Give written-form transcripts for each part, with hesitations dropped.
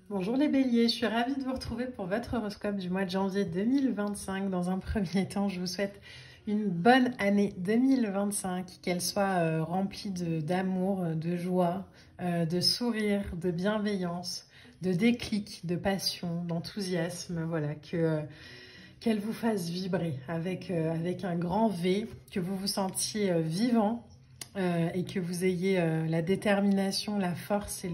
Bonjour les béliers, je suis ravie de vous retrouver pour votre horoscope du mois de janvier 2025. Dans un premier temps, je vous souhaite une bonne année 2025, qu'elle soit remplie d'amour, de joie, de sourire, de bienveillance, de déclic, de passion, d'enthousiasme, voilà, qu'elle vous fasse vibrer avec un grand V, que vous vous sentiez vivant et que vous ayez la détermination, la force et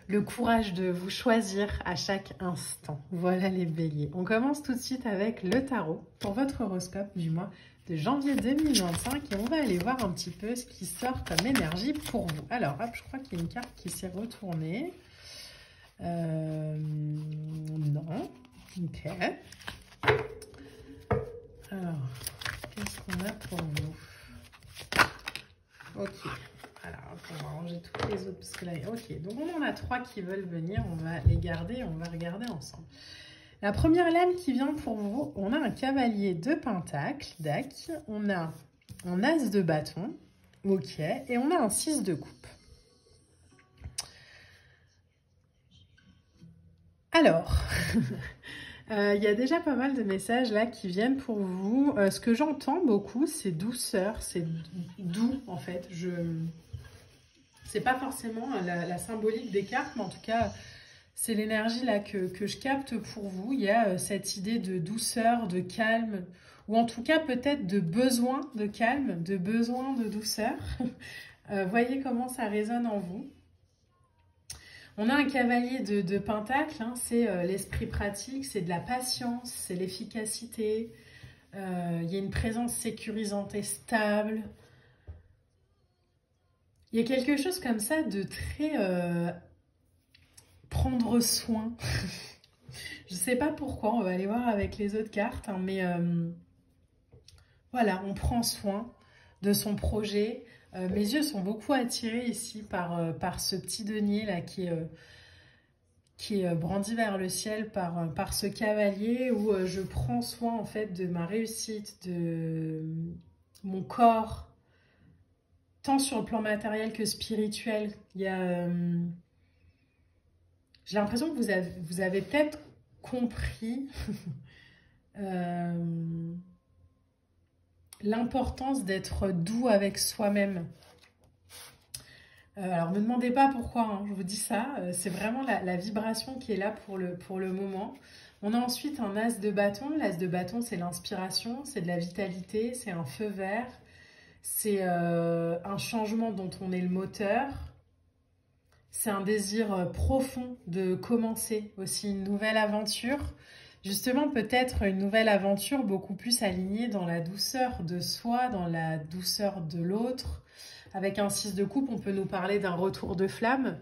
le courage de vous choisir à chaque instant. Voilà les béliers. On commence tout de suite avec le tarot pour votre horoscope du mois de janvier 2025 et on va aller voir un petit peu ce qui sort comme énergie pour vous. Alors, hop, je crois qu'il y a une carte qui s'est retournée. Non. Ok. Alors, qu'est-ce qu'on a pour vous? Ok. Alors, on va ranger toutes les autres parce que là, ok. Donc, on en a 3 qui veulent venir. On va les garder. On va regarder ensemble. La première lame qui vient pour vous, on a un cavalier de pentacle, dac. On a un as de bâton, ok. Et on a un 6 de coupe. Alors, il y a déjà pas mal de messages là qui viennent pour vous. Ce que j'entends beaucoup, c'est douceur, c'est doux en fait. C'est pas forcément la symbolique des cartes, mais en tout cas, c'est l'énergie là que je capte pour vous. Il y a cette idée de douceur, de calme, ou en tout cas peut-être de besoin de calme, de besoin de douceur. Voyez comment ça résonne en vous. On a un cavalier de pentacle, hein, c'est l'esprit pratique, c'est de la patience, c'est l'efficacité. Il y a une présence sécurisante et stable. Il y a quelque chose comme ça de très prendre soin. Je ne sais pas pourquoi, on va aller voir avec les autres cartes, hein, mais voilà, on prend soin de son projet. Mes yeux sont beaucoup attirés ici par ce petit denier là qui est brandi vers le ciel par ce cavalier où je prends soin en fait de ma réussite, de mon corps, tant sur le plan matériel que spirituel. Il y a, j'ai l'impression que vous avez peut-être compris l'importance d'être doux avec soi-même. Alors, ne me demandez pas pourquoi, hein, je vous dis ça. C'est vraiment la vibration qui est là pour le moment. On a ensuite un as de bâton. L'as de bâton, c'est l'inspiration, c'est de la vitalité, c'est un feu vert. C'est un changement dont on est le moteur. C'est un désir profond de commencer aussi une nouvelle aventure. Justement, peut-être une nouvelle aventure beaucoup plus alignée dans la douceur de soi, dans la douceur de l'autre. Avec un 6 de coupe, on peut nous parler d'un retour de flamme,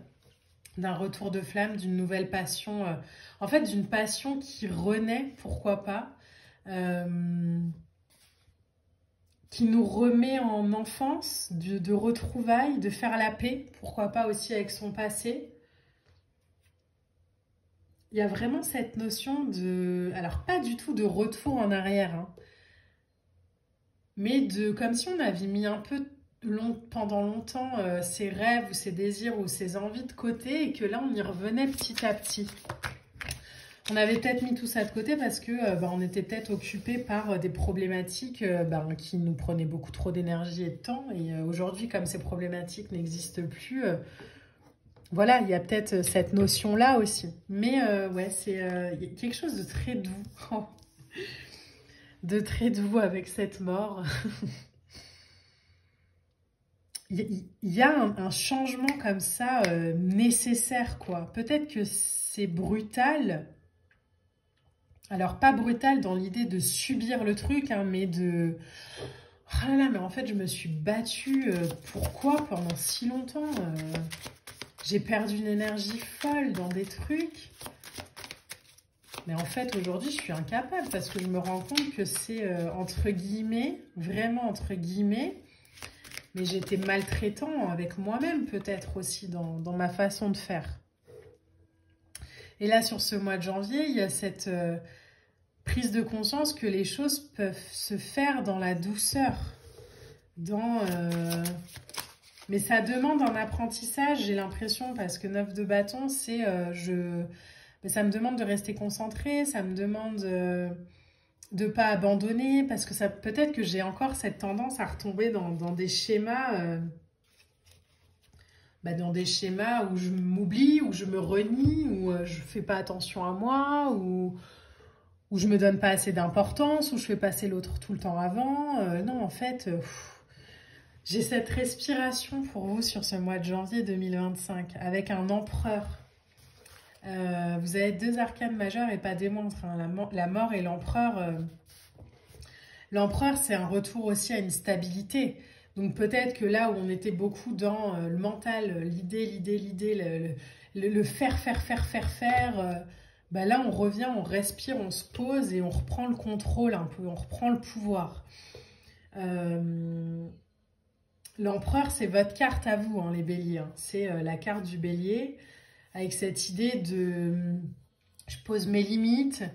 d'une nouvelle passion. En fait, d'une passion qui renaît, pourquoi pas, qui nous remet en enfance, de retrouvailles, de faire la paix, pourquoi pas aussi avec son passé. Il y a vraiment cette notion de... Alors, pas du tout de retour en arrière, hein, mais comme si on avait mis un peu pendant longtemps ses rêves ou ses désirs ou ses envies de côté et que là, on y revenait petit à petit. On avait peut-être mis tout ça de côté parce que on était peut-être occupé par des problématiques qui nous prenaient beaucoup trop d'énergie et de temps. Et aujourd'hui, comme ces problématiques n'existent plus, voilà, il y a peut-être cette notion-là aussi. Mais ouais, c'est quelque chose de très doux. De très doux avec cette mort. Il y a un changement comme ça nécessaire, quoi. Peut-être que c'est brutal. Alors, pas brutal dans l'idée de subir le truc, hein, mais de... Oh là là, mais en fait, je me suis battue. Pourquoi pendant si longtemps j'ai perdu une énergie folle dans des trucs. Mais en fait, aujourd'hui, je suis incapable parce que je me rends compte que c'est, entre guillemets, vraiment entre guillemets, mais j'étais maltraitant avec moi-même peut-être aussi dans ma façon de faire. Et là, sur ce mois de janvier, il y a cette prise de conscience que les choses peuvent se faire dans la douceur, dans Mais ça demande un apprentissage, j'ai l'impression, parce que 9 de bâton, c'est... ça me demande de rester concentrée, ça me demande de ne pas abandonner, parce que ça peut-être que j'ai encore cette tendance à retomber dans des schémas... dans des schémas où je m'oublie, où je me renie, où je fais pas attention à moi, où je me donne pas assez d'importance, où je fais passer l'autre tout le temps avant. Non, en fait, j'ai cette respiration pour vous sur ce mois de janvier 2025, avec un empereur. Vous avez 2 arcanes majeures et pas des moindres, hein, la mort et l'empereur. L'empereur, c'est un retour aussi à une stabilité. Donc peut-être que là où on était beaucoup dans le mental, l'idée, le faire, là on revient, on respire, on se pose et on reprend le contrôle un peu, on reprend le pouvoir. L'empereur, c'est votre carte à vous, hein, les béliers. Hein. C'est la carte du bélier avec cette idée de je pose mes limites,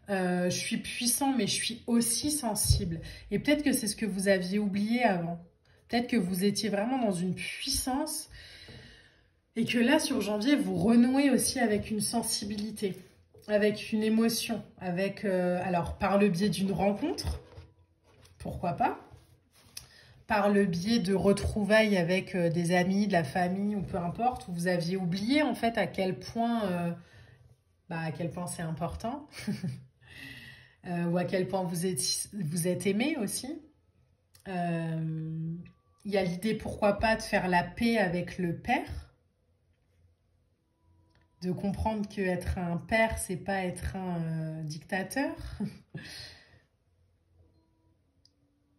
je suis puissant mais je suis aussi sensible. Et peut-être que c'est ce que vous aviez oublié avant. Peut-être que vous étiez vraiment dans une puissance et que là, sur janvier, vous renouez aussi avec une sensibilité, avec une émotion, avec, alors, par le biais d'une rencontre, pourquoi pas, par le biais de retrouvailles avec des amis, de la famille ou peu importe, où vous aviez oublié en fait à quel point c'est important ou à quel point vous êtes aimé aussi. Il y a l'idée, pourquoi pas, de faire la paix avec le père, de comprendre qu'être un père, c'est pas être un dictateur,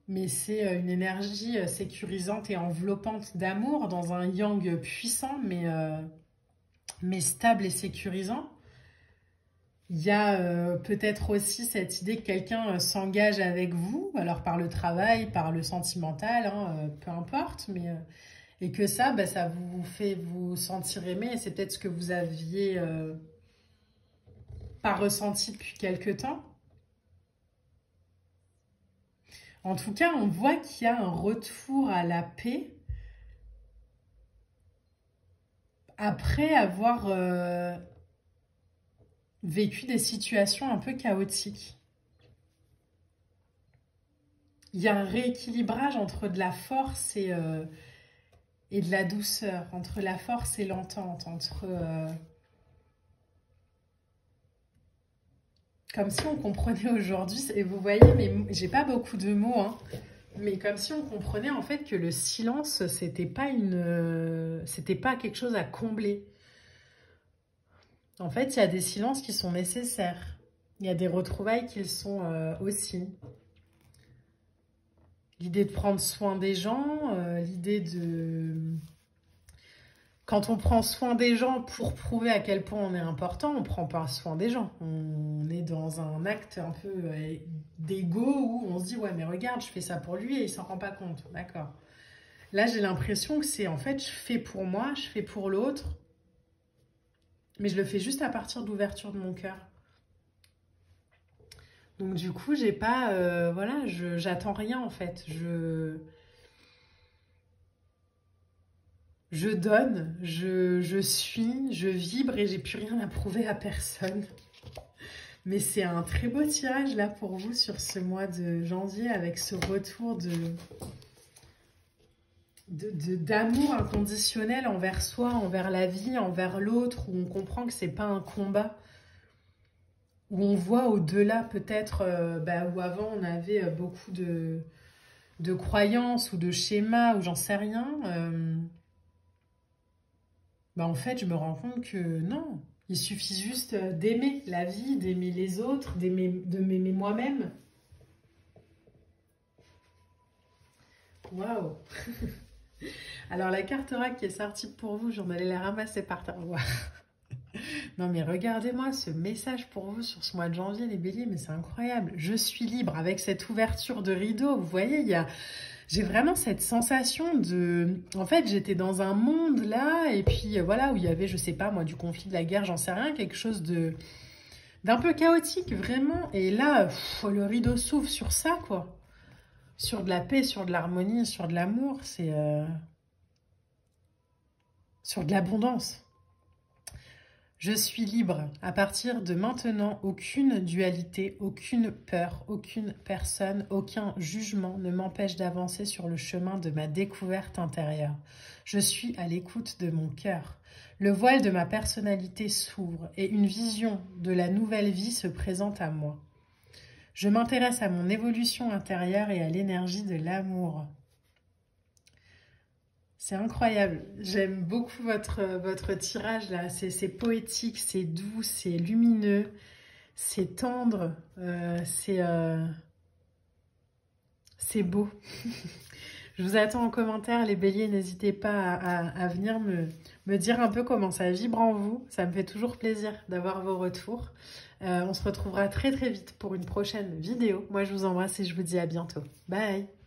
mais c'est une énergie sécurisante et enveloppante d'amour dans un yang puissant, mais stable et sécurisant. Il y a peut-être aussi cette idée que quelqu'un s'engage avec vous, alors par le travail, par le sentimental, hein, peu importe, et que ça vous fait vous sentir aimé, et c'est peut-être ce que vous aviez pas ressenti depuis quelque temps. En tout cas, on voit qu'il y a un retour à la paix après avoir vécu des situations un peu chaotiques. Il y a un rééquilibrage entre de la force et de la douceur, entre la force et l'entente, entre... comme si on comprenait aujourd'hui, et vous voyez, mais j'ai pas beaucoup de mots, hein, mais comme si on comprenait en fait que le silence, c'était pas quelque chose à combler. En fait, il y a des silences qui sont nécessaires. Il y a des retrouvailles qui le sont aussi. L'idée de prendre soin des gens, l'idée de... Quand on prend soin des gens pour prouver à quel point on est important, on ne prend pas soin des gens. On est dans un acte un peu d'égo où on se dit « Ouais, mais regarde, je fais ça pour lui et il ne s'en rend pas compte. » D'accord. Là, j'ai l'impression que c'est en fait, je fais pour moi, je fais pour l'autre. Mais je le fais juste à partir de l'ouverture de mon cœur. Donc du coup, j'ai pas... voilà, j'attends rien en fait. Je donne, je suis, je vibre et j'ai plus rien à prouver à personne. Mais c'est un très beau tirage là pour vous sur ce mois de janvier avec ce retour d'amour inconditionnel envers soi, envers la vie, envers l'autre, où on comprend que c'est pas un combat, où on voit au-delà peut-être, où avant on avait beaucoup de croyances ou de schémas ou j'en sais rien. En fait, je me rends compte que non, il suffit juste d'aimer la vie, d'aimer les autres, de m'aimer moi-même. Waouh. Alors, la carte oracle qui est sortie pour vous, j'en allais la ramasser par terre. Non, mais regardez-moi ce message pour vous sur ce mois de janvier, les béliers, mais c'est incroyable. Je suis libre avec cette ouverture de rideau. Vous voyez, j'ai vraiment cette sensation de... En fait, j'étais dans un monde là, et puis voilà, où il y avait, je sais pas moi, du conflit, de la guerre, j'en sais rien, quelque chose d'un peu chaotique, vraiment. Et là, le rideau s'ouvre sur ça, quoi. Sur de la paix, sur de l'harmonie, sur de l'amour, c'est... sur de l'abondance. Je suis libre. À partir de maintenant, aucune dualité, aucune peur, aucune personne, aucun jugement ne m'empêche d'avancer sur le chemin de ma découverte intérieure. Je suis à l'écoute de mon cœur. Le voile de ma personnalité s'ouvre et une vision de la nouvelle vie se présente à moi. Je m'intéresse à mon évolution intérieure et à l'énergie de l'amour. C'est incroyable, j'aime beaucoup votre tirage là, c'est poétique, c'est doux, c'est lumineux, c'est tendre, c'est beau. Je vous attends en commentaire les béliers, n'hésitez pas à venir me dire un peu comment ça vibre en vous, ça me fait toujours plaisir d'avoir vos retours. On se retrouvera très très vite pour une prochaine vidéo. Moi je vous embrasse et je vous dis à bientôt. Bye!